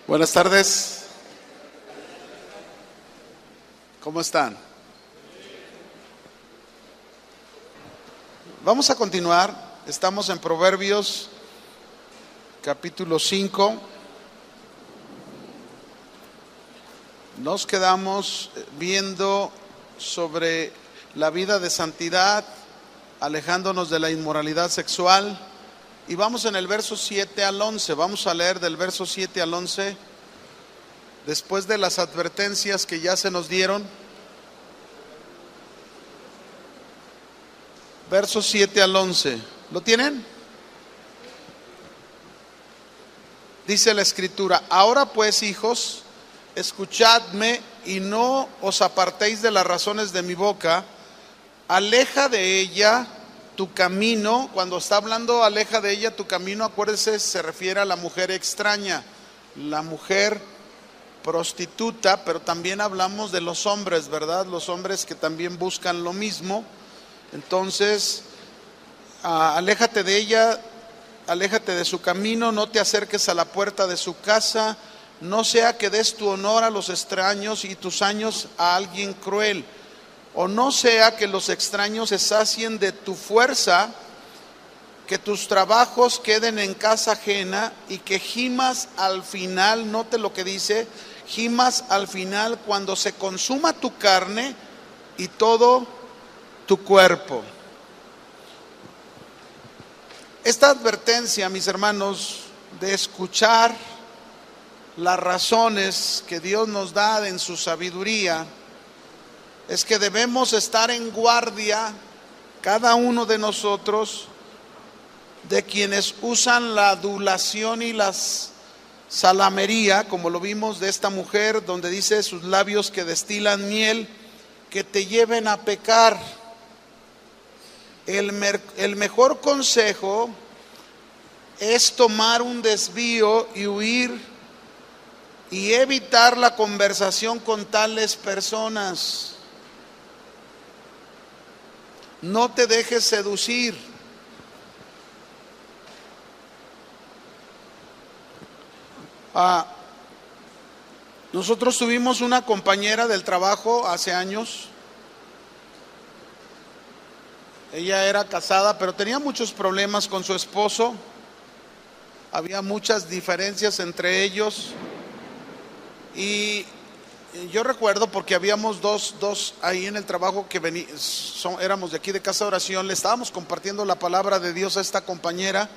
Buenas tardes. ¿Cómo están? Vamos a continuar. Estamos en Proverbios, capítulo 5. Nos quedamos viendo sobre la vida de santidad, alejándonos de la inmoralidad sexual. Y vamos en el verso 7 al 11. Vamos a leer del verso 7 al 11. Después de las advertencias que ya se nos dieron. Versos 7 al 11. ¿Lo tienen? Dice la Escritura: ahora pues, hijos, escuchadme y no os apartéis de las razones de mi boca. Aleja de ella tu camino. Cuando está hablando aleja de ella tu camino, acuérdese, se refiere a la mujer extraña, la mujer prostituta, pero también hablamos de los hombres, ¿verdad? Los hombres que también buscan lo mismo. Entonces, aléjate de ella, aléjate de su camino, no te acerques a la puerta de su casa, no sea que des tu honor a los extraños y tus años a alguien cruel. O no sea que los extraños se sacien de tu fuerza, que tus trabajos queden en casa ajena y que gimas al final. Note lo que dice: gimas al final cuando se consuma tu carne y todo tu cuerpo. Esta advertencia, mis hermanos, de escuchar las razones que Dios nos da en su sabiduría, es que debemos estar en guardia, cada uno de nosotros, de quienes usan la adulación y la salamería, como lo vimos de esta mujer, donde dice sus labios que destilan miel, que te lleven a pecar. El mejor consejo es tomar un desvío y huir y evitar la conversación con tales personas. No te dejes seducir. Nosotros tuvimos una compañera del trabajo hace años. Ella era casada, pero tenía muchos problemas con su esposo. Había muchas diferencias entre ellos. Y yo recuerdo, porque habíamos dos ahí en el trabajo que éramos de aquí de Casa de Oración. Le estábamos compartiendo la palabra de Dios a esta compañera.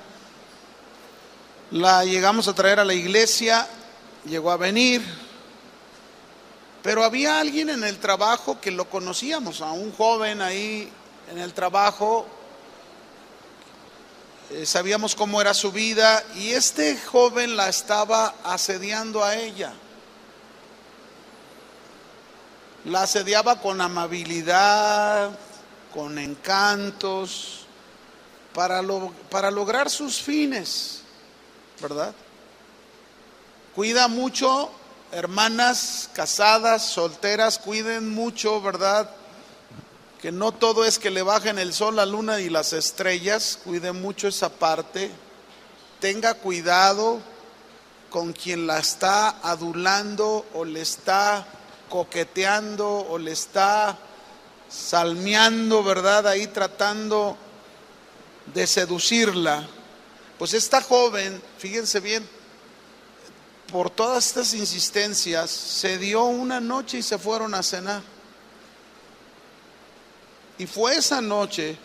La llegamos a traer a la iglesia, llegó a venir, pero había alguien en el trabajo que lo conocíamos, a un joven ahí en el trabajo. Sabíamos cómo era su vida, y este joven la estaba asediando a ella. La asediaba con amabilidad, con encantos, para lograr sus fines, ¿verdad? Cuida mucho, hermanas casadas, solteras, cuiden mucho, ¿verdad? Que no todo es que le bajen el sol, la luna y las estrellas. Cuide mucho esa parte. Tenga cuidado con quien la está adulando o le está coqueteando o le está salmeando, ¿verdad? Ahí tratando de seducirla. Pues esta joven, fíjense bien, por todas estas insistencias, se dio una noche y se fueron a cenar. Y fue esa noche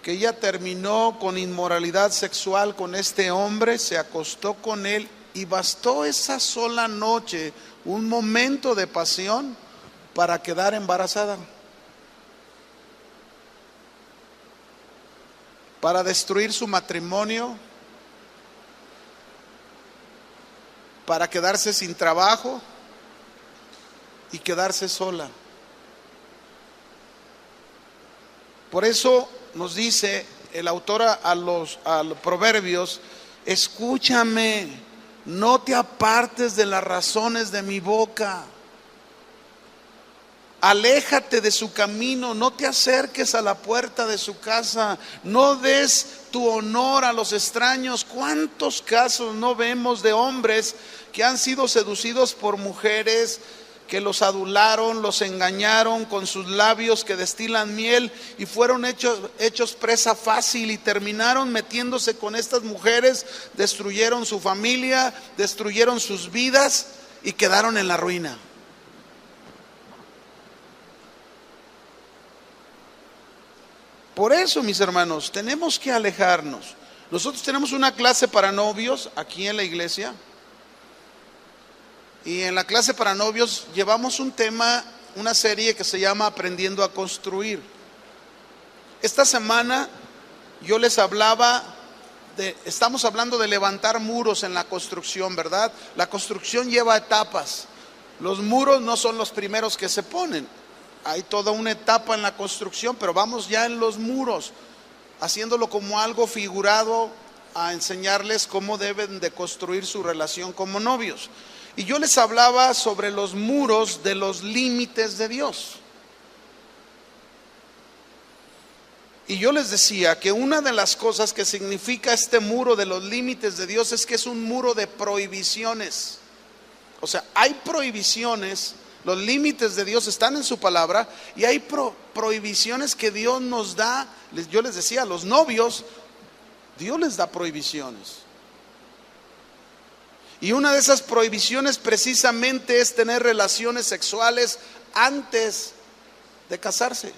que ella terminó con inmoralidad sexual con este hombre, se acostó con él, y bastó esa sola noche, un momento de pasión, para quedar embarazada, para destruir su matrimonio, para quedarse sin trabajo y quedarse sola. Por eso nos dice el autor a los Proverbios: escúchame, no te apartes de las razones de mi boca. Aléjate de su camino, no te acerques a la puerta de su casa, no des tu honor a los extraños. ¿Cuántos casos no vemos de hombres que han sido seducidos por mujeres que los adularon, los engañaron con sus labios que destilan miel y fueron hechos presa fácil y terminaron metiéndose con estas mujeres, destruyeron su familia, destruyeron sus vidas y quedaron en la ruina? Por eso, mis hermanos, tenemos que alejarnos. Nosotros tenemos una clase para novios aquí en la iglesia. Y en la clase para novios llevamos un tema, una serie que se llama Aprendiendo a Construir. Esta semana yo les hablaba estamos hablando de levantar muros en la construcción, ¿verdad? La construcción lleva etapas. Los muros no son los primeros que se ponen. Hay toda una etapa en la construcción, pero vamos ya en los muros, haciéndolo como algo figurado, a enseñarles cómo deben de construir su relación como novios. Y yo les hablaba sobre los muros de los límites de Dios. Y yo les decía que una de las cosas que significa este muro de los límites de Dios es que es un muro de prohibiciones. O sea, hay prohibiciones. Los límites de Dios están en su palabra y hay prohibiciones que Dios nos da. Yo les decía, a los novios, Dios les da prohibiciones. Y una de esas prohibiciones precisamente es tener relaciones sexuales antes de casarse.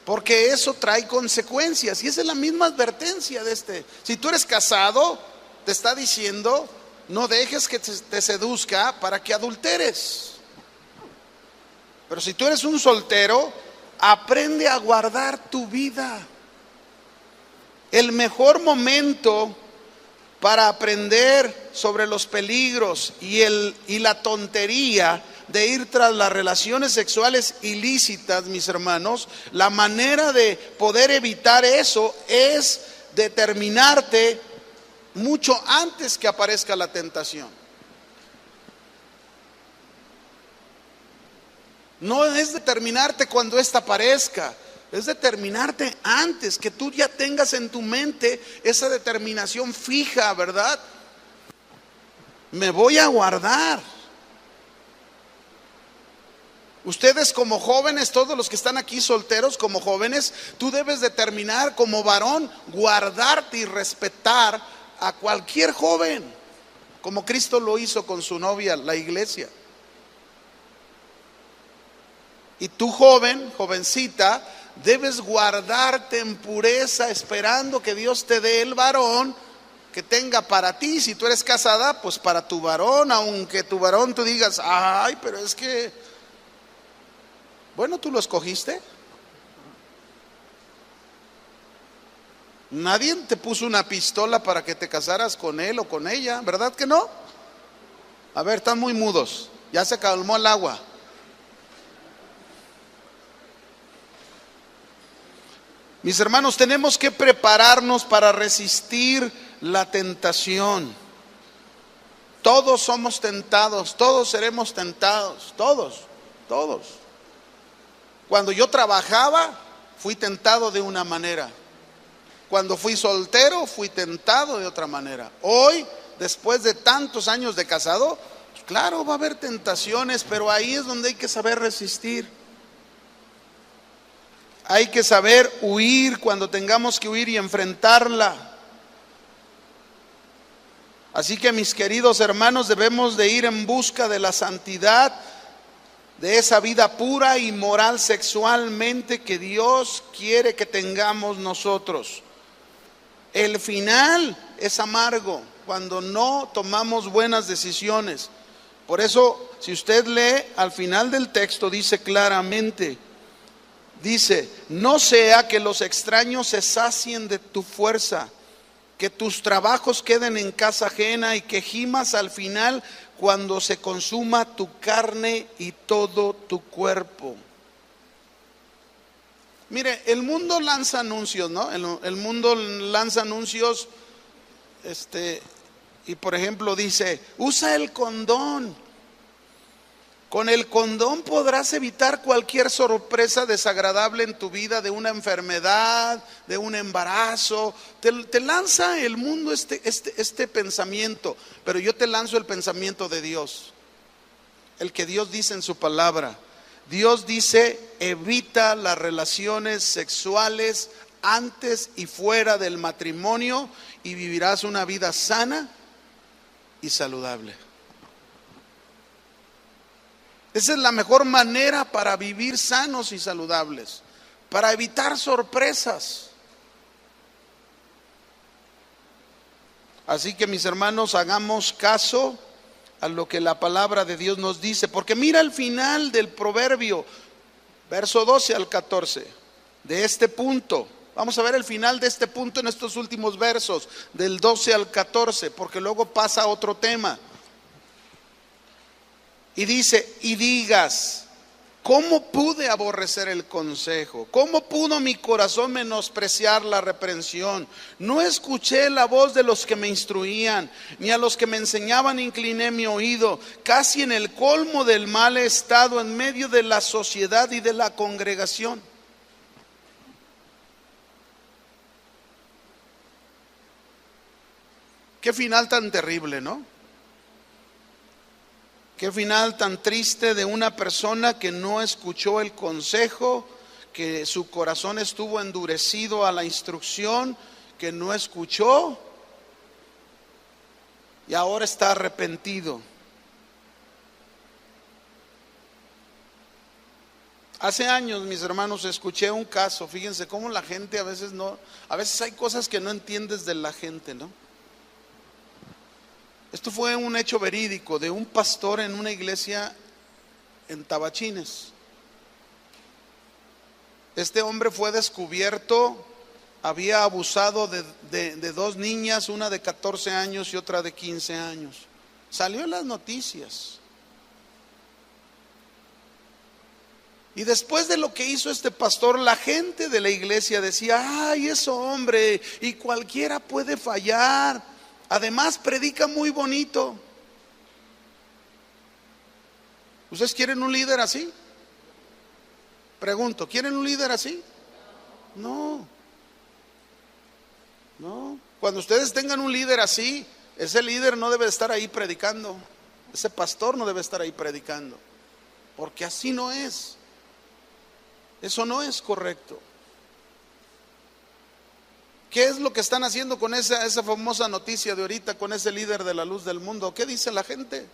Porque eso trae consecuencias y esa es la misma advertencia de este. Si tú eres casado, te está diciendo: no dejes que te seduzca para que adulteres. Pero si tú eres un soltero, aprende a guardar tu vida. El mejor momento para aprender sobre los peligros y la tontería de ir tras las relaciones sexuales ilícitas, mis hermanos, la manera de poder evitar eso es determinarte mucho antes que aparezca la tentación. No es determinarte cuando ésta aparezca, es determinarte antes, que tú ya tengas en tu mente esa determinación fija, ¿verdad? Me voy a guardar. Ustedes como jóvenes, todos los que están aquí solteros como jóvenes, tú debes determinar como varón guardarte y respetar a cualquier joven, como Cristo lo hizo con su novia, la iglesia. Y tú joven, jovencita, debes guardarte en pureza, esperando que Dios te dé el varón que tenga para ti. Si tú eres casada, pues para tu varón, aunque tu varón tú digas: ay, pero es que, bueno, tú lo escogiste. Nadie te puso una pistola para que te casaras con él o con ella, ¿verdad que no? A ver, están muy mudos, ya se calmó el agua. Mis hermanos, tenemos que prepararnos para resistir la tentación. Todos somos tentados, todos seremos tentados, todos. Cuando yo trabajaba, fui tentado de una manera. Cuando fui soltero, fui tentado de otra manera. Hoy, después de tantos años de casado, claro, va a haber tentaciones, pero ahí es donde hay que saber resistir. Hay que saber huir cuando tengamos que huir y enfrentarla. Así que, mis queridos hermanos, debemos de ir en busca de la santidad, de esa vida pura y moral sexualmente que Dios quiere que tengamos nosotros. El final es amargo cuando no tomamos buenas decisiones. Por eso, si usted lee al final del texto, dice claramente, dice: no sea que los extraños se sacien de tu fuerza, que tus trabajos queden en casa ajena y que gimas al final cuando se consuma tu carne y todo tu cuerpo. Mire, el mundo lanza anuncios, ¿no? El mundo lanza anuncios, y por ejemplo dice: usa el condón. Con el condón podrás evitar cualquier sorpresa desagradable en tu vida, de una enfermedad, de un embarazo. Te lanza el mundo este pensamiento, pero yo te lanzo el pensamiento de Dios, el que Dios dice en su palabra. Dios dice: evita las relaciones sexuales antes y fuera del matrimonio y vivirás una vida sana y saludable. Esa es la mejor manera para vivir sanos y saludables, para evitar sorpresas. Así que, mis hermanos, hagamos caso a lo que la palabra de Dios nos dice, porque mira el final del proverbio, verso 12 al 14, de este punto. Vamos a ver el final de este punto en estos últimos versos, del 12 al 14, porque luego pasa a otro tema. Y dice: y digas, ¿cómo pude aborrecer el consejo? ¿Cómo pudo mi corazón menospreciar la reprensión? No escuché la voz de los que me instruían, ni a los que me enseñaban incliné mi oído. Casi en el colmo del mal he estado, en medio de la sociedad y de la congregación. Qué final tan terrible, ¿no? Qué final tan triste de una persona que no escuchó el consejo, que su corazón estuvo endurecido a la instrucción, que no escuchó y ahora está arrepentido. Hace años, mis hermanos, escuché un caso. Fíjense cómo la gente a veces hay cosas que no entiendes de la gente, ¿no? Esto fue un hecho verídico de un pastor en una iglesia en Tabachines. Este hombre fue descubierto, había abusado de dos niñas, una de 14 años y otra de 15 años. Salió en las noticias. Y después de lo que hizo este pastor, la gente de la iglesia decía: ay, ese hombre, y cualquiera puede fallar. Además predica muy bonito. ¿Ustedes quieren un líder así? Pregunto, ¿quieren un líder así? No. Cuando ustedes tengan un líder así, ese líder no debe estar ahí predicando. Ese pastor no debe estar ahí predicando, porque así no es. Eso no es correcto. ¿Qué es lo que están haciendo con esa famosa noticia de ahorita, con ese líder de la luz del mundo? ¿Qué dice la gente?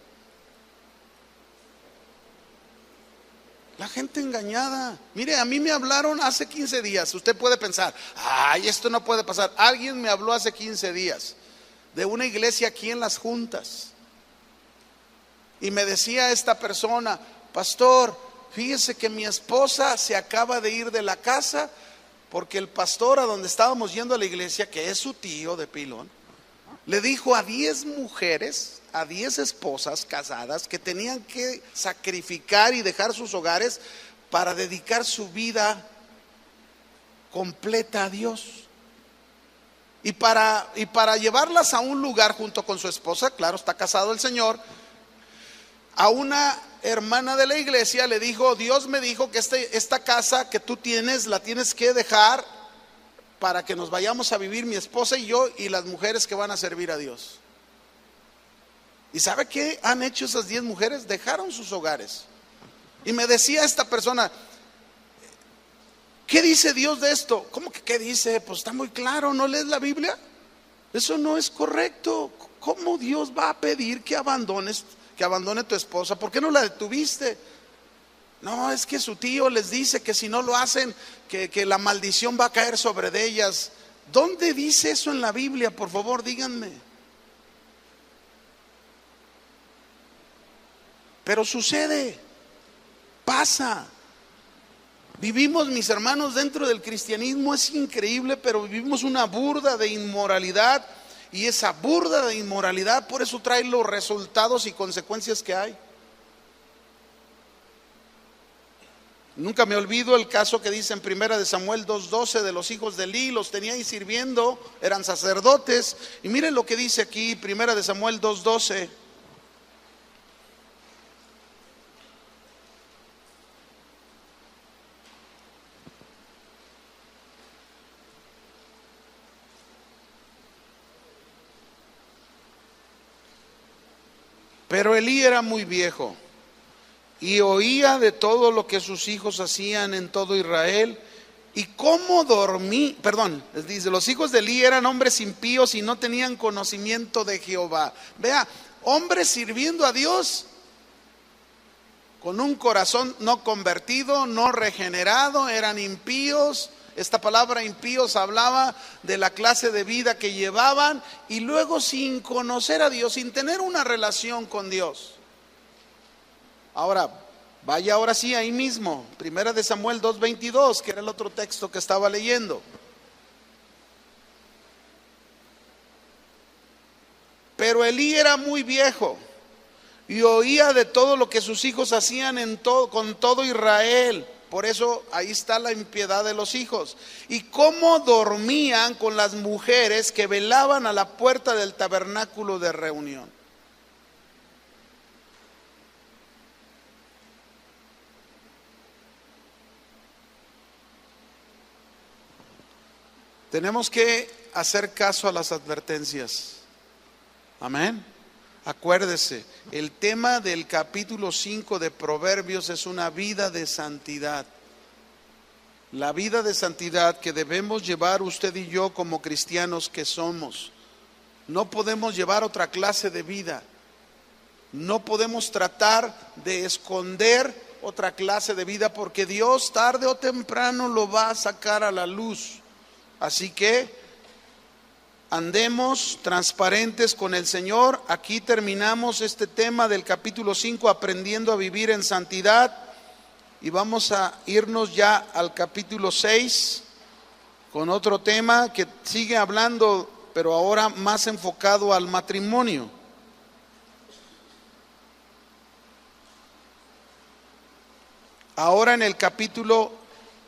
La gente engañada. Mire, a mí me hablaron hace 15 días. Usted puede pensar: ay, esto no puede pasar. Alguien me habló hace 15 días de una iglesia aquí en Las Juntas. Y me decía esta persona: pastor, fíjese que mi esposa se acaba de ir de la casa porque el pastor a donde estábamos yendo a la iglesia, que es su tío de pilón, le dijo a 10 mujeres, a 10 esposas casadas, que tenían que sacrificar y dejar sus hogares para dedicar su vida completa a Dios. Y para llevarlas a un lugar junto con su esposa, claro, está casado el señor, a una hermana de la iglesia le dijo: Dios me dijo que esta casa que tú tienes la tienes que dejar para que nos vayamos a vivir mi esposa y yo y las mujeres que van a servir a Dios. ¿Y sabe qué han hecho esas 10 mujeres? Dejaron sus hogares. Y me decía esta persona: ¿qué dice Dios de esto? ¿Cómo que qué dice? Pues está muy claro, ¿no lees la Biblia? Eso no es correcto. ¿Cómo Dios va a pedir que abandone tu esposa? ¿Por qué no la detuviste? No, es que su tío les dice que si no lo hacen, que la maldición va a caer sobre de ellas. ¿Dónde dice eso en la Biblia? Por favor, díganme. Pero sucede, pasa. Vivimos, mis hermanos, dentro del cristianismo, es increíble, pero vivimos una burda de inmoralidad. Y esa burda de inmoralidad, por eso trae los resultados y consecuencias que hay. Nunca me olvido el caso que dice en 1 Samuel 2:12 de los hijos de Eli. Los tenía ahí sirviendo, eran sacerdotes. Y miren lo que dice aquí, 1 Samuel 2:12. Pero Elí era muy viejo y oía de todo lo que sus hijos hacían en todo Israel. Y cómo dice, los hijos de Elí eran hombres impíos y no tenían conocimiento de Jehová. Vea, hombres sirviendo a Dios con un corazón no convertido, no regenerado, eran impíos. Esta palabra impíos hablaba de la clase de vida que llevaban y luego sin conocer a Dios, sin tener una relación con Dios. Ahora, vaya ahora sí ahí mismo, 1 de Samuel 2:22, que era el otro texto que estaba leyendo. Pero Elí era muy viejo y oía de todo lo que sus hijos hacían con todo Israel. Por eso ahí está la impiedad de los hijos. Y cómo dormían con las mujeres que velaban a la puerta del tabernáculo de reunión. Tenemos que hacer caso a las advertencias. Amén. Acuérdese, el tema del capítulo 5 de Proverbios es una vida de santidad. La vida de santidad que debemos llevar usted y yo como cristianos que somos. No podemos llevar otra clase de vida. No podemos tratar de esconder otra clase de vida porque Dios tarde o temprano lo va a sacar a la luz. Así que andemos transparentes con el Señor. Aquí terminamos este tema del capítulo 5, aprendiendo a vivir en santidad. Y vamos a irnos ya al capítulo 6 con otro tema que sigue hablando, pero ahora más enfocado al matrimonio. Ahora en el capítulo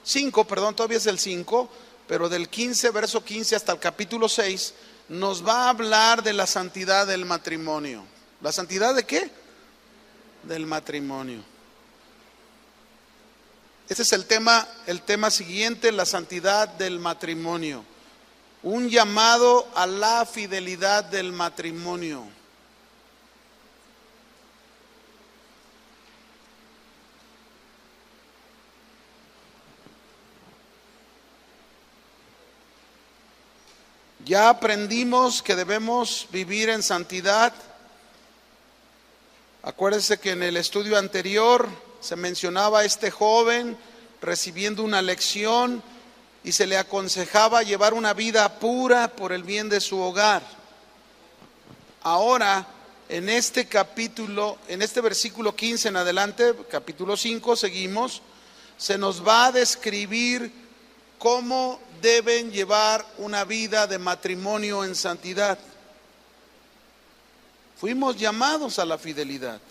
5, todavía es el 5, pero del 15, verso 15 hasta el capítulo 6, nos va a hablar de la santidad del matrimonio. ¿La santidad de qué? Del matrimonio. Este es el tema siguiente, la santidad del matrimonio. Un llamado a la fidelidad del matrimonio. Ya aprendimos que debemos vivir en santidad. Acuérdense que en el estudio anterior se mencionaba a este joven recibiendo una lección y se le aconsejaba llevar una vida pura por el bien de su hogar. Ahora, en este capítulo, en este versículo 15 en adelante, capítulo 5, seguimos, se nos va a describir cómo deben llevar una vida de matrimonio en santidad. Fuimos llamados a la fidelidad.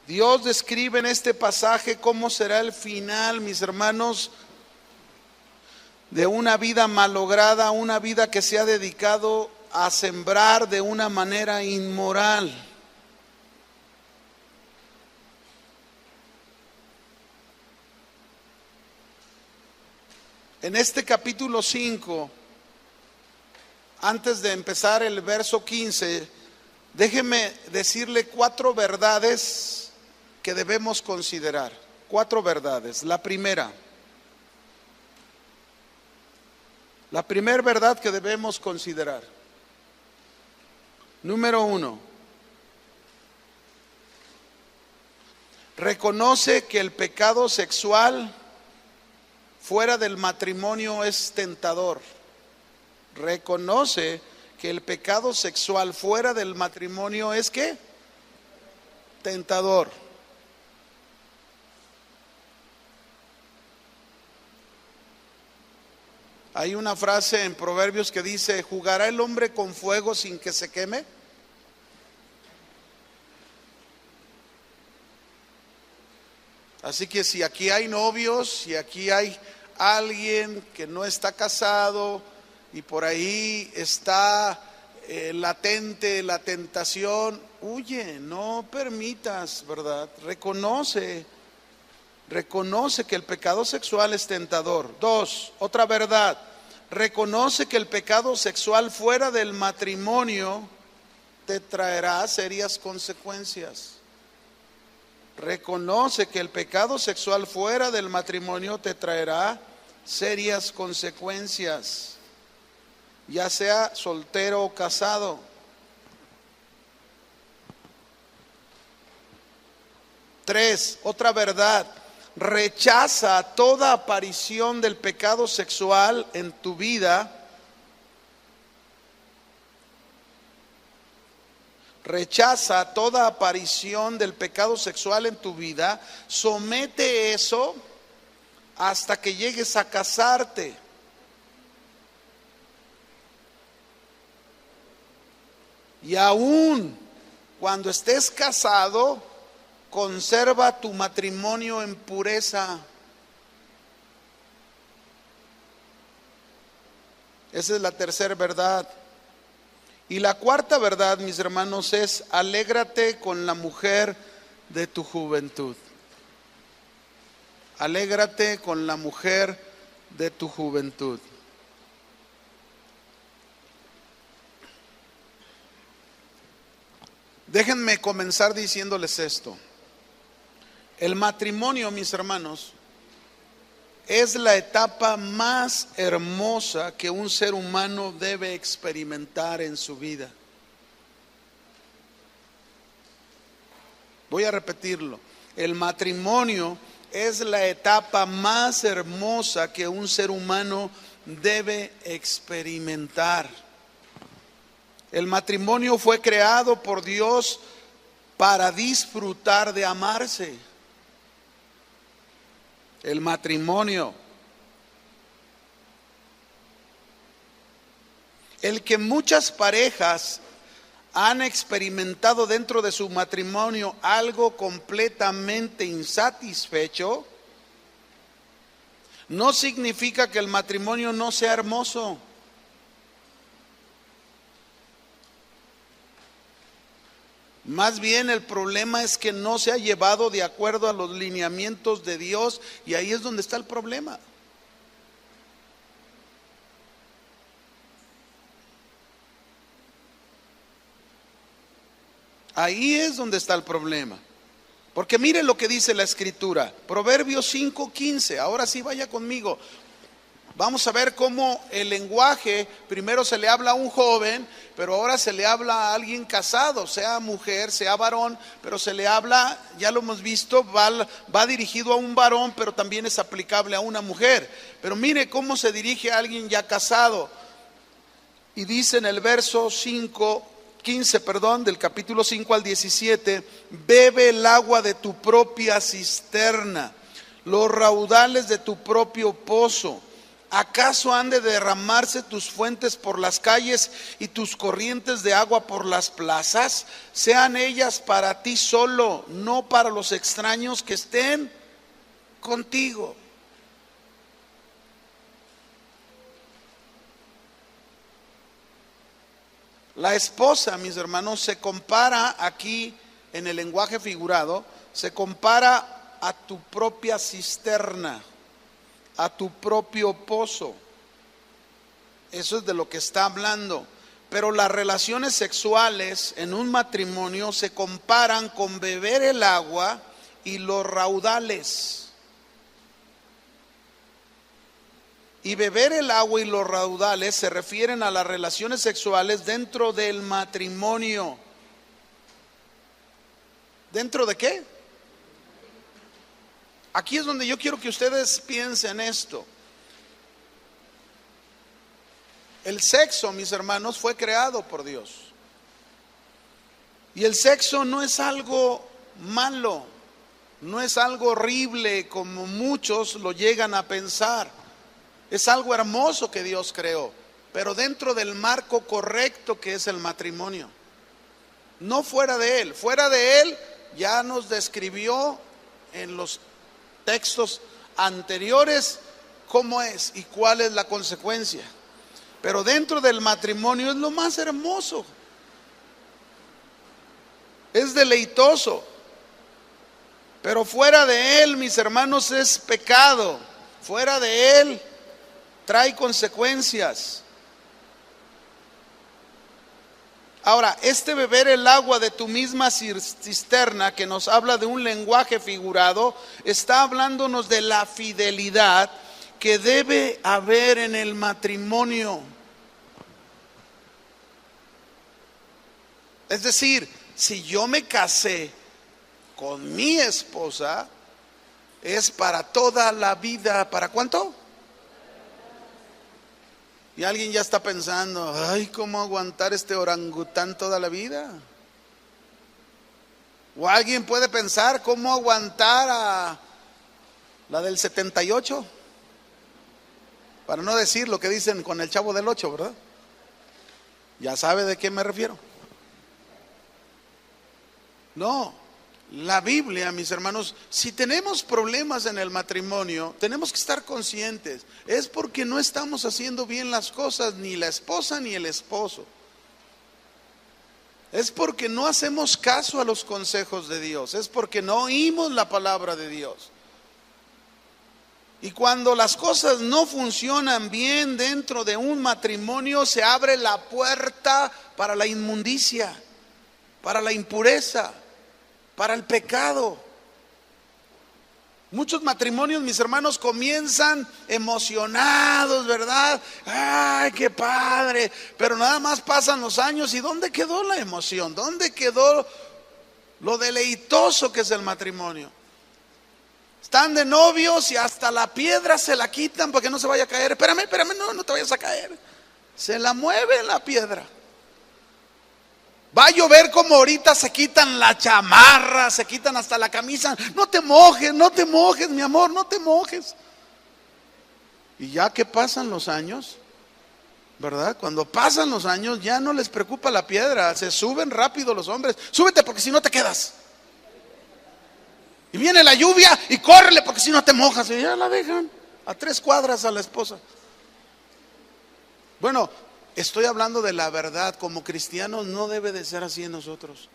Dios describe en este pasaje cómo será el final, mis hermanos, de una vida malograda, una vida que se ha dedicado a sembrar de una manera inmoral. En este capítulo 5, antes de empezar el verso 15, déjeme decirle 4 verdades que debemos considerar. 4 verdades. La primera verdad que debemos considerar. Número 1. Reconoce que el pecado sexual fuera del matrimonio es tentador. Reconoce que el pecado sexual fuera del matrimonio es ¿qué? Tentador. Hay una frase en Proverbios que dice: ¿jugará el hombre con fuego sin que se queme? Así que si aquí hay novios, si aquí hay alguien que no está casado y por ahí está latente la tentación, huye, no permitas, ¿verdad? Reconoce que el pecado sexual es tentador. 2, otra verdad, reconoce que el pecado sexual fuera del matrimonio te traerá serias consecuencias. Reconoce que el pecado sexual fuera del matrimonio te traerá serias consecuencias, ya sea soltero o casado. Tres, otra verdad: rechaza toda aparición del pecado sexual en tu vida. Rechaza toda aparición del pecado sexual en tu vida. Somete eso hasta que llegues a casarte. Y aún cuando estés casado, conserva tu matrimonio en pureza. Esa es la tercera verdad. Y la cuarta verdad, mis hermanos, es: alégrate con la mujer de tu juventud. Alégrate con la mujer de tu juventud. Déjenme comenzar diciéndoles esto. El matrimonio, mis hermanos, es la etapa más hermosa que un ser humano debe experimentar en su vida. Voy a repetirlo. El matrimonio es la etapa más hermosa que un ser humano debe experimentar. El matrimonio fue creado por Dios para disfrutar de amarse. El matrimonio. El que muchas parejas han experimentado dentro de su matrimonio algo completamente insatisfecho, no significa que el matrimonio no sea hermoso. Más bien el problema es que no se ha llevado de acuerdo a los lineamientos de Dios, y ahí es donde está el problema. Ahí es donde está el problema. Porque mire lo que dice la Escritura, Proverbios 5:15. Ahora sí, vaya conmigo. Vamos a ver cómo el lenguaje, primero se le habla a un joven, pero ahora se le habla a alguien casado, sea mujer, sea varón, pero se le habla, ya lo hemos visto, va dirigido a un varón, pero también es aplicable a una mujer. Pero mire cómo se dirige a alguien ya casado. Y dice en el verso 15, del capítulo 5 al 17, bebe el agua de tu propia cisterna, los raudales de tu propio pozo. ¿Acaso han de derramarse tus fuentes por las calles y tus corrientes de agua por las plazas? Sean ellas para ti solo, no para los extraños que estén contigo. La esposa, mis hermanos, se compara aquí en el lenguaje figurado, se compara a tu propia cisterna, a tu propio pozo. Eso es de lo que está hablando. Pero las relaciones sexuales en un matrimonio se comparan con beber el agua y los raudales. Y beber el agua y los raudales se refieren a las relaciones sexuales dentro del matrimonio. ¿Dentro de qué? Aquí es donde yo quiero que ustedes piensen esto. El sexo, mis hermanos, fue creado por Dios. Y el sexo no es algo malo, no es algo horrible como muchos lo llegan a pensar. Es algo hermoso que Dios creó, pero dentro del marco correcto que es el matrimonio. No fuera de él. Fuera de él ya nos describió en los textos anteriores cómo es y cuál es la consecuencia. Pero dentro del matrimonio es lo más hermoso. Es deleitoso. Pero fuera de él, mis hermanos, es pecado. Fuera de él trae consecuencias. Ahora, este beber el agua de tu misma cisterna, que nos habla de un lenguaje figurado, está hablándonos de la fidelidad que debe haber en el matrimonio. Es decir, si yo me casé con mi esposa, es para toda la vida. ¿Para cuánto? Y alguien ya está pensando, ay, ¿cómo aguantar este orangután toda la vida? O alguien puede pensar, ¿cómo aguantar a la del 78? Para no decir lo que dicen con el Chavo del 8, ¿verdad? Ya sabe de qué me refiero. No, la Biblia, mis hermanos, si tenemos problemas en el matrimonio, tenemos que estar conscientes. Es porque no estamos haciendo bien las cosas, ni la esposa ni el esposo. Es porque no hacemos caso a los consejos de Dios. Es porque no oímos la palabra de Dios. Y cuando las cosas no funcionan bien dentro de un matrimonio, se abre la puerta para la inmundicia, para la impureza, para el pecado. Muchos matrimonios, mis hermanos, comienzan emocionados, ¿verdad? ¡Ay, qué padre! Pero nada más pasan los años y ¿dónde quedó la emoción? ¿Dónde quedó lo deleitoso que es el matrimonio? Están de novios y hasta la piedra se la quitan para que no se vaya a caer. Espérame, no te vayas a caer. Se la mueve la piedra. Va a llover como ahorita se quitan la chamarra, se quitan hasta la camisa. No te mojes, mi amor, no te mojes. Y ya que pasan los años, ¿verdad? Cuando pasan los años ya no les preocupa la piedra, se suben rápido los hombres. Súbete porque si no te quedas. Y viene la lluvia y córrele porque si no te mojas. Y ya la dejan a 3 cuadras a la esposa. Bueno, estoy hablando de la verdad. Como cristianos no debe de ser así en nosotros.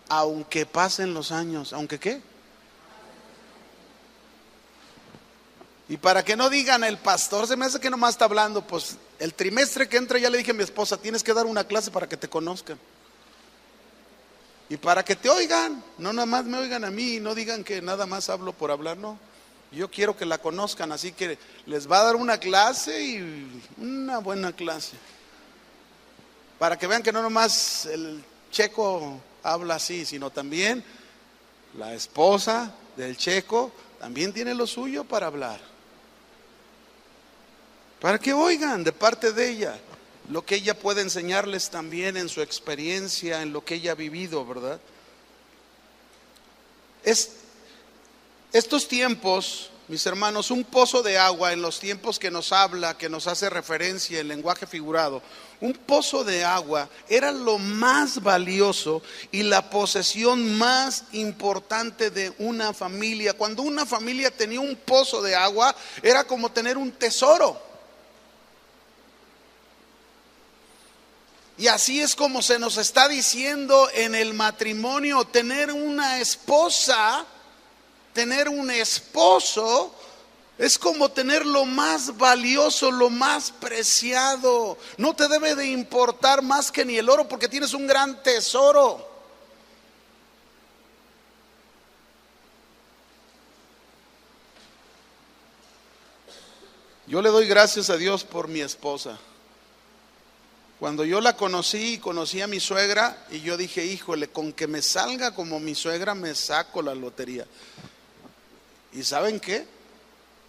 Aunque pasen los años. ¿Aunque qué? Y para que no digan, el pastor se me hace que nomás está hablando. Pues el trimestre que entra ya le dije a mi esposa, tienes que dar una clase para que te conozcan. Y para que te oigan, no nada más me oigan a mí y no digan que nada más hablo por hablar, no. Yo quiero que la conozcan, así que les va a dar una clase y una buena clase. Para que vean que no nomás el checo habla así, sino también la esposa del checo también tiene lo suyo para hablar. Para que oigan de parte de ella lo que ella puede enseñarles también en su experiencia, en lo que ella ha vivido, ¿verdad? Estos tiempos, mis hermanos, un pozo de agua en los tiempos que nos habla, que nos hace referencia en lenguaje figurado, un pozo de agua era lo más valioso y la posesión más importante de una familia. Cuando una familia tenía un pozo de agua, era como tener un tesoro. Y así es como se nos está diciendo en el matrimonio: tener una esposa, tener un esposo, es como tener lo más valioso, lo más preciado. No te debe de importar más que ni el oro, porque tienes un gran tesoro. Yo le doy gracias a Dios por mi esposa. Cuando yo la conocí a mi suegra, y yo dije, híjole, con que me salga como mi suegra me saco la lotería. ¿Y saben qué?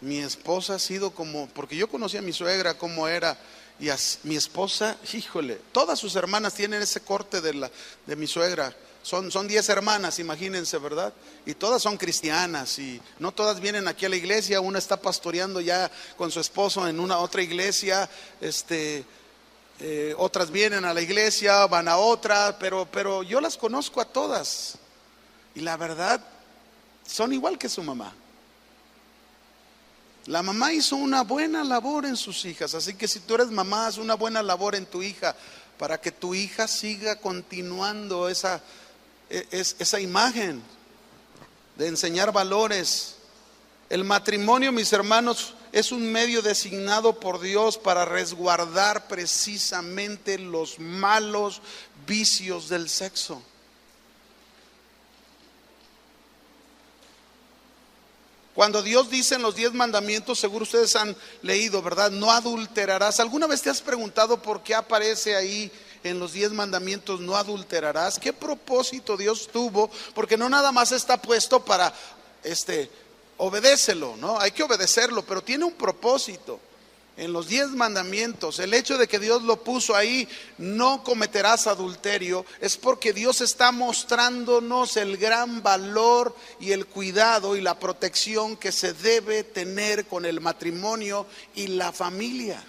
Mi esposa ha sido como, porque yo conocí a mi suegra cómo era, y mi esposa, híjole, todas sus hermanas tienen ese corte de mi suegra. Son 10 hermanas, imagínense, ¿verdad? Y todas son cristianas y no todas vienen aquí a la iglesia. Una está pastoreando ya con su esposo en una otra iglesia, otras vienen a la iglesia, van a otra, pero yo las conozco a todas. Y la verdad, son igual que su mamá. La mamá hizo una buena labor en sus hijas, así que si tú eres mamá, haz una buena labor en tu hija, para que tu hija siga continuando esa imagen de enseñar valores. El matrimonio, mis hermanos, es un medio designado por Dios para resguardar precisamente los malos vicios del sexo. Cuando Dios dice en los 10 mandamientos, seguro ustedes han leído, ¿verdad? No adulterarás. ¿Alguna vez te has preguntado por qué aparece ahí en los 10 mandamientos no adulterarás? ¿Qué propósito Dios tuvo? Porque no nada más está puesto para obedécelo, ¿no? Hay que obedecerlo, pero tiene un propósito. En los 10 mandamientos, el hecho de que Dios lo puso ahí, no cometerás adulterio, es porque Dios está mostrándonos el gran valor y el cuidado y la protección que se debe tener con el matrimonio y la familia.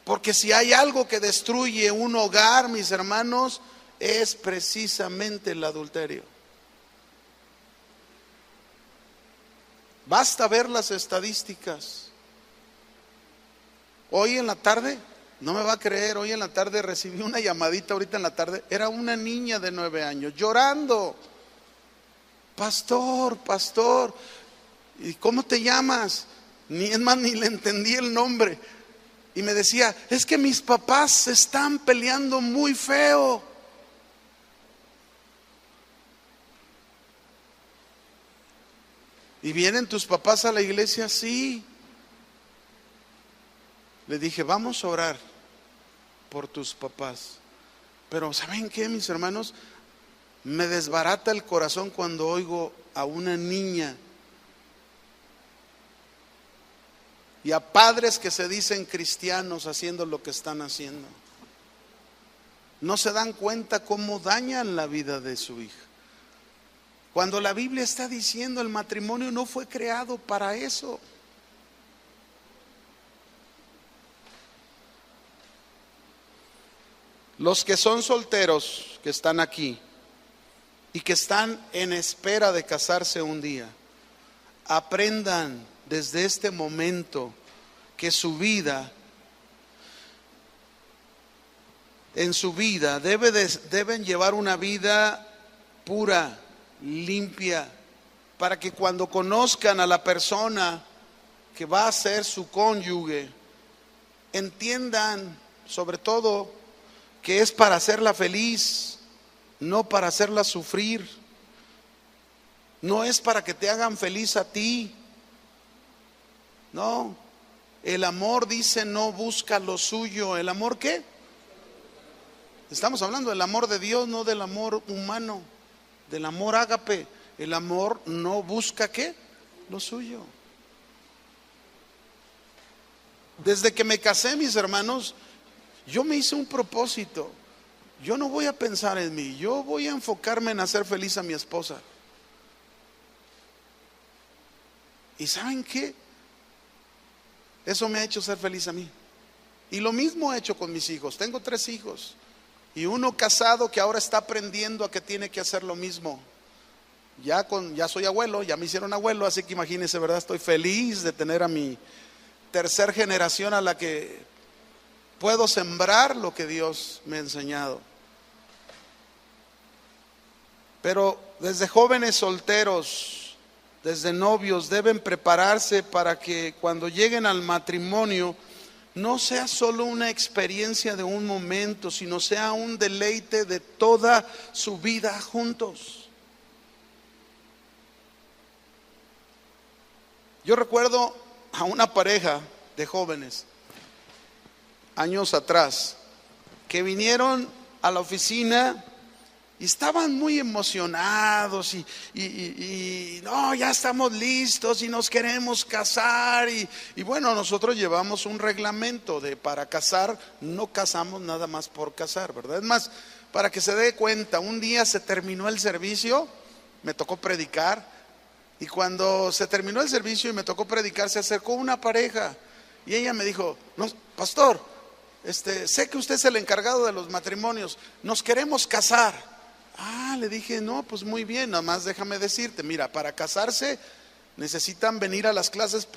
Porque si hay algo que destruye un hogar, mis hermanos, es precisamente el adulterio. Basta ver las estadísticas. Hoy en la tarde, no me va a creer, hoy en la tarde recibí una llamadita ahorita en la tarde. Era una niña de 9 años llorando. Pastor, ¿y cómo te llamas? Es más, ni le entendí el nombre. Y me decía, es que mis papás se están peleando muy feo. ¿Y vienen tus papás a la iglesia? Sí. Le dije, vamos a orar por tus papás. Pero ¿saben qué, mis hermanos? Me desbarata el corazón cuando oigo a una niña y a padres que se dicen cristianos haciendo lo que están haciendo. No se dan cuenta cómo dañan la vida de su hija. Cuando la Biblia está diciendo el matrimonio no fue creado para eso. Los que son solteros, que están aquí y que están en espera de casarse un día, aprendan desde este momento que en su vida deben llevar una vida pura, limpia, para que cuando conozcan a la persona que va a ser su cónyuge, entiendan sobre todo que es para hacerla feliz, no para hacerla sufrir. No es para que te hagan feliz a ti. No, el amor, dice, no busca lo suyo. ¿El amor qué? Estamos hablando del amor de Dios, no del amor humano, del amor ágape. El amor no busca ¿qué? Lo suyo. Desde que me casé, mis hermanos, yo me hice un propósito. Yo no voy a pensar en mí, yo voy a enfocarme en hacer feliz a mi esposa. ¿Y saben qué? Eso me ha hecho ser feliz a mí. Y lo mismo he hecho con mis hijos. Tengo 3 hijos. Y uno casado que ahora está aprendiendo a que tiene que hacer lo mismo. Ya soy abuelo, ya me hicieron abuelo, así que imagínense, ¿verdad? Estoy feliz de tener a mi tercera generación a la que puedo sembrar lo que Dios me ha enseñado. Pero desde jóvenes solteros, desde novios, deben prepararse para que cuando lleguen al matrimonio no sea solo una experiencia de un momento, sino sea un deleite de toda su vida juntos. Yo recuerdo a una pareja de jóvenes años atrás que vinieron a la oficina y estaban muy emocionados y no, ya estamos listos y nos queremos casar y bueno, nosotros llevamos un reglamento de para casar, no casamos nada más por casar, ¿verdad? Es más, para que se dé cuenta, un día se terminó el servicio, me tocó predicar y cuando se terminó el servicio y me tocó predicar, se acercó una pareja y ella me dijo, no, pastor, sé que usted es el encargado de los matrimonios, nos queremos casar. Le dije, no, pues muy bien, nada más déjame decirte, mira, para casarse necesitan venir a las clases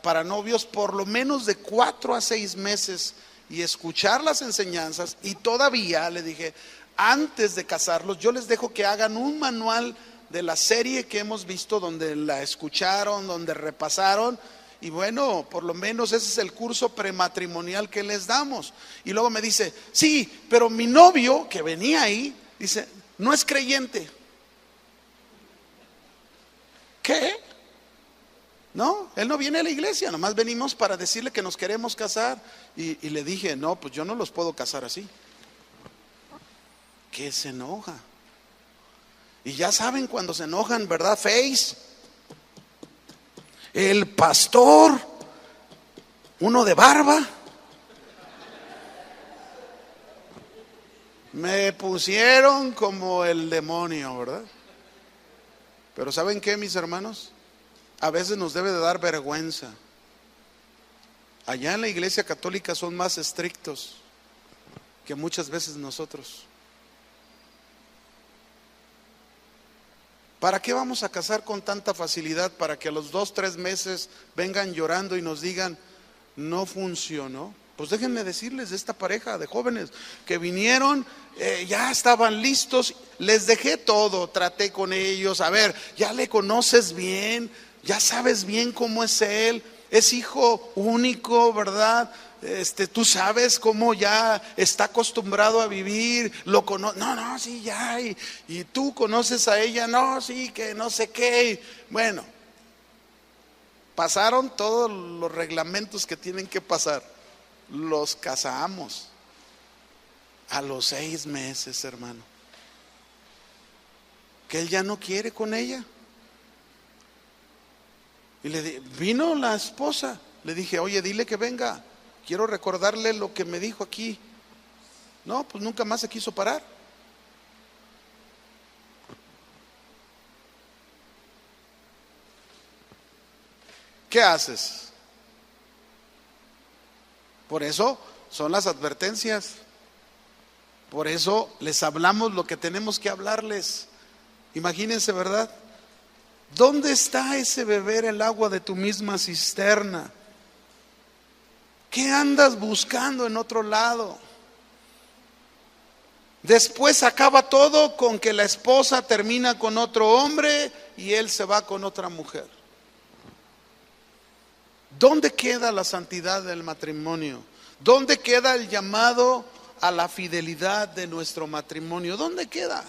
para novios por lo menos de 4 a 6 meses y escuchar las enseñanzas, y todavía le dije, antes de casarlos, yo les dejo que hagan un manual de la serie que hemos visto, donde la escucharon, donde repasaron. Y bueno, por lo menos ese es el curso prematrimonial que les damos. Y luego me dice, sí, pero mi novio que venía ahí, dice, no es creyente. ¿Qué? No, él no viene a la iglesia, nomás venimos para decirle que nos queremos casar. Y le dije, no, pues yo no los puedo casar así. Que se enoja. Y ya saben cuando se enojan, ¿verdad? Face. El pastor, uno de barba. Me pusieron como el demonio, ¿verdad? Pero ¿saben qué, mis hermanos? A veces nos debe de dar vergüenza. Allá en la iglesia católica son más estrictos que muchas veces nosotros. ¿Para qué vamos a casar con tanta facilidad? Para que a los 2, 3 meses vengan llorando y nos digan, no funcionó. Pues déjenme decirles de esta pareja de jóvenes que vinieron, ya estaban listos, les dejé todo, traté con ellos, a ver, ya le conoces bien, ya sabes bien cómo es él, es hijo único, ¿verdad? Tú sabes cómo ya está acostumbrado a vivir, no, sí, ya, y tú conoces a ella, no, sí, que no sé qué. Bueno, pasaron todos los reglamentos que tienen que pasar, los casamos a los 6 meses, hermano, que él ya no quiere con ella. Y vino la esposa, le dije, oye, dile que venga. Quiero recordarle lo que me dijo aquí. No, pues nunca más se quiso parar. ¿Qué haces? Por eso son las advertencias. Por eso les hablamos lo que tenemos que hablarles. Imagínense, ¿verdad? ¿Dónde está ese beber el agua de tu misma cisterna? ¿Qué andas buscando en otro lado? Después acaba todo con que la esposa termina con otro hombre y él se va con otra mujer. ¿Dónde queda la santidad del matrimonio? ¿Dónde queda el llamado a la fidelidad de nuestro matrimonio? ¿Dónde queda?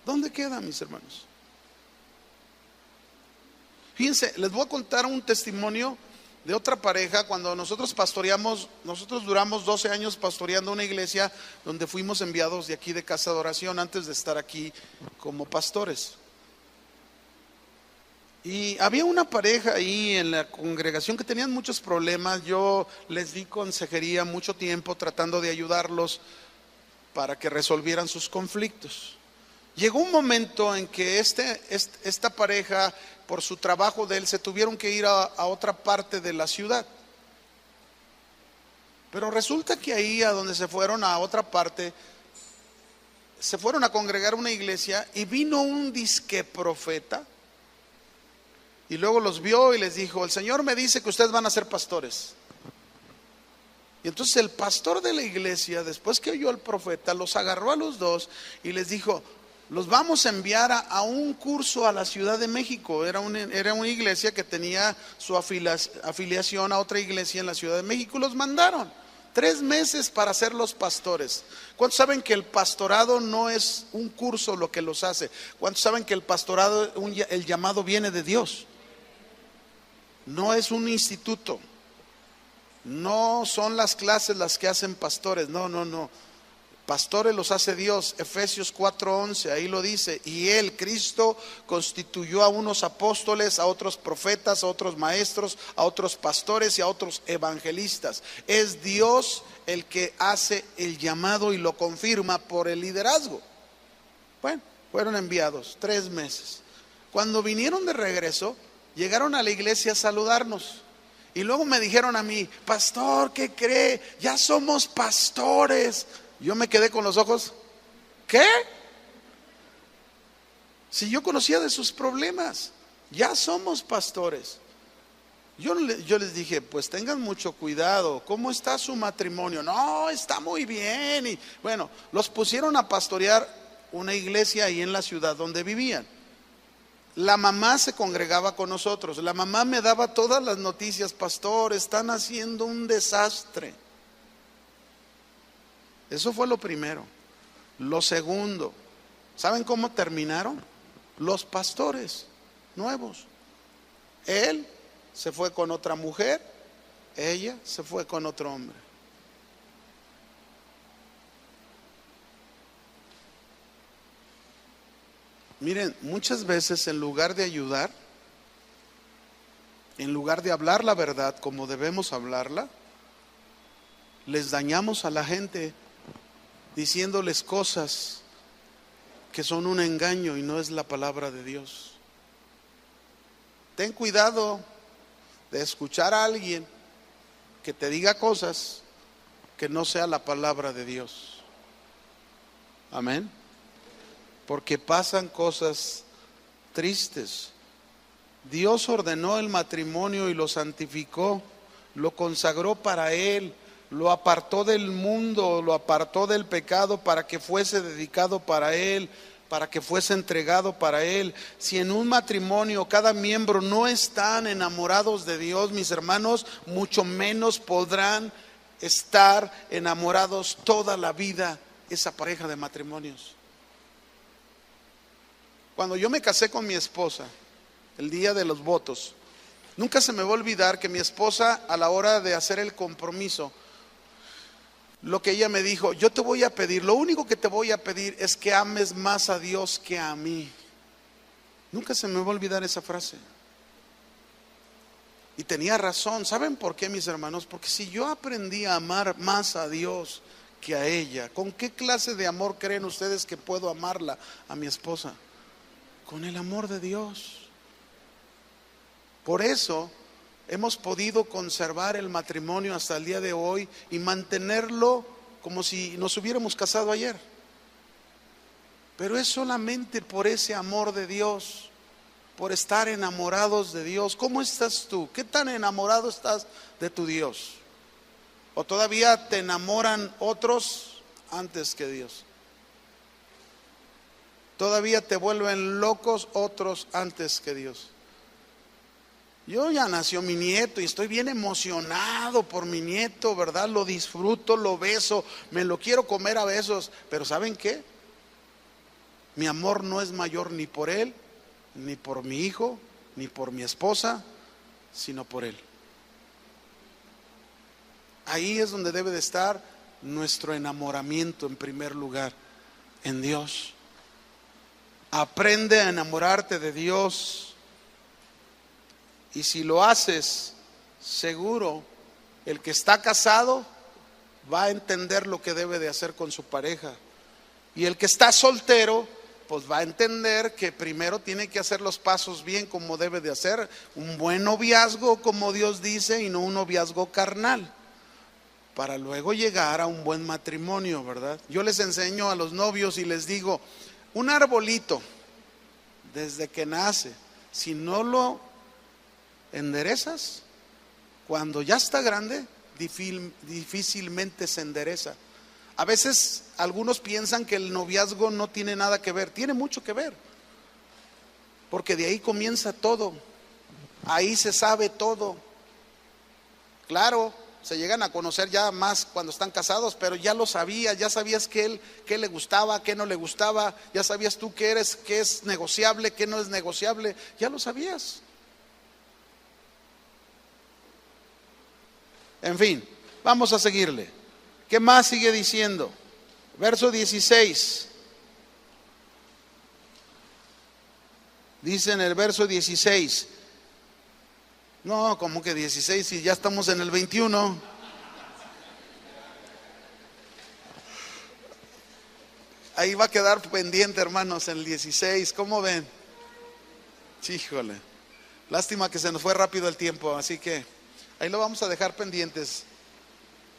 ¿Dónde queda, mis hermanos? Fíjense, les voy a contar un testimonio de otra pareja. Cuando nosotros pastoreamos, nosotros duramos 12 años pastoreando una iglesia donde fuimos enviados de aquí de Casa de Oración antes de estar aquí como pastores. Y había una pareja ahí en la congregación que tenían muchos problemas. Yo les di consejería mucho tiempo tratando de ayudarlos para que resolvieran sus conflictos. Llegó un momento en que esta pareja, por su trabajo de él, se tuvieron que ir a otra parte de la ciudad. Pero resulta que ahí, a donde se fueron, a otra parte, se fueron a congregar a una iglesia y vino un disque profeta. Y luego los vio y les dijo, el Señor me dice que ustedes van a ser pastores. Y entonces el pastor de la iglesia, después que oyó al profeta, los agarró a los dos y les dijo, los vamos a enviar a un curso a la Ciudad de México. Era una iglesia que tenía su afiliación a otra iglesia en la Ciudad de México. Los mandaron 3 meses para ser los pastores. ¿Cuántos saben que el pastorado no es un curso lo que los hace? ¿Cuántos saben que el pastorado, el llamado viene de Dios? No es un instituto. No son las clases las que hacen pastores. No. Pastores los hace Dios. Efesios 4:11, ahí lo dice. Y él, Cristo, constituyó a unos apóstoles, a otros profetas, a otros maestros, a otros pastores y a otros evangelistas. Es Dios el que hace el llamado y lo confirma por el liderazgo. Bueno, fueron enviados 3 meses. Cuando vinieron de regreso, llegaron a la iglesia a saludarnos. Y luego me dijeron a mí, pastor, ¿qué cree? Ya somos pastores. Yo me quedé con los ojos, ¿qué? Si yo conocía de sus problemas, ya somos pastores. Yo les dije, pues tengan mucho cuidado, ¿cómo está su matrimonio? No, está muy bien. Y bueno, los pusieron a pastorear una iglesia ahí en la ciudad donde vivían. La mamá se congregaba con nosotros, la mamá me daba todas las noticias, pastor, están haciendo un desastre. Eso fue lo primero. Lo segundo, ¿saben cómo terminaron? Los pastores nuevos. Él se fue con otra mujer, ella se fue con otro hombre. Miren, muchas veces en lugar de ayudar, en lugar de hablar la verdad como debemos hablarla, les dañamos a la gente diciéndoles cosas que son un engaño y no es la palabra de Dios. Ten cuidado de escuchar a alguien que te diga cosas que no sea la palabra de Dios. Amén. Porque pasan cosas tristes. Dios ordenó el matrimonio y lo santificó, lo consagró para Él, lo apartó del mundo, lo apartó del pecado para que fuese dedicado para Él, para que fuese entregado para Él. Si en un matrimonio cada miembro no están enamorados de Dios, mis hermanos, mucho menos podrán estar enamorados toda la vida esa pareja de matrimonios. Cuando yo me casé con mi esposa, el día de los votos, nunca se me va a olvidar que mi esposa, a la hora de hacer el compromiso, lo que ella me dijo, yo te voy a pedir, lo único que te voy a pedir es que ames más a Dios que a mí. Nunca se me va a olvidar esa frase. Y tenía razón. ¿Saben por qué, mis hermanos? Porque si yo aprendí a amar más a Dios que a ella, ¿con qué clase de amor creen ustedes que puedo amarla a mi esposa? Con el amor de Dios. Por eso hemos podido conservar el matrimonio hasta el día de hoy y mantenerlo como si nos hubiéramos casado ayer. Pero es solamente por ese amor de Dios, por estar enamorados de Dios. ¿Cómo estás tú? ¿Qué tan enamorado estás de tu Dios? ¿O todavía te enamoran otros antes que Dios? ¿Todavía te vuelven locos otros antes que Dios? Yo ya nació mi nieto y estoy bien emocionado por mi nieto, ¿verdad? Lo disfruto, lo beso, me lo quiero comer a besos. Pero ¿saben qué? Mi amor no es mayor ni por él, ni por mi hijo, ni por mi esposa, sino por él. Ahí es donde debe de estar nuestro enamoramiento en primer lugar, en Dios. Aprende a enamorarte de Dios. Y si lo haces, seguro, el que está casado va a entender lo que debe de hacer con su pareja. Y el que está soltero, pues va a entender que primero tiene que hacer los pasos bien como debe de hacer. Un buen noviazgo, como Dios dice, y no un noviazgo carnal. Para luego llegar a un buen matrimonio, ¿verdad? Yo les enseño a los novios y les digo, un arbolito, desde que nace, si no lo enderezas, cuando ya está grande, difícilmente se endereza. A veces algunos piensan que el noviazgo no tiene nada que ver. Tiene mucho que ver, porque de ahí comienza todo. Ahí se sabe todo. Claro, se llegan a conocer ya más cuando están casados, pero ya lo sabías, ya sabías qué le gustaba, qué no le gustaba, ya sabías tú qué es negociable, qué no es negociable, ya lo sabías. En fin, vamos a seguirle. ¿Qué más sigue diciendo? Verso 16. Dice en el verso 16. No, ¿cómo que 16? Si ya estamos en el 21. Ahí va a quedar pendiente, hermanos, en el 16. ¿Cómo ven? Híjole. Lástima que se nos fue rápido el tiempo, así que ahí lo vamos a dejar pendientes.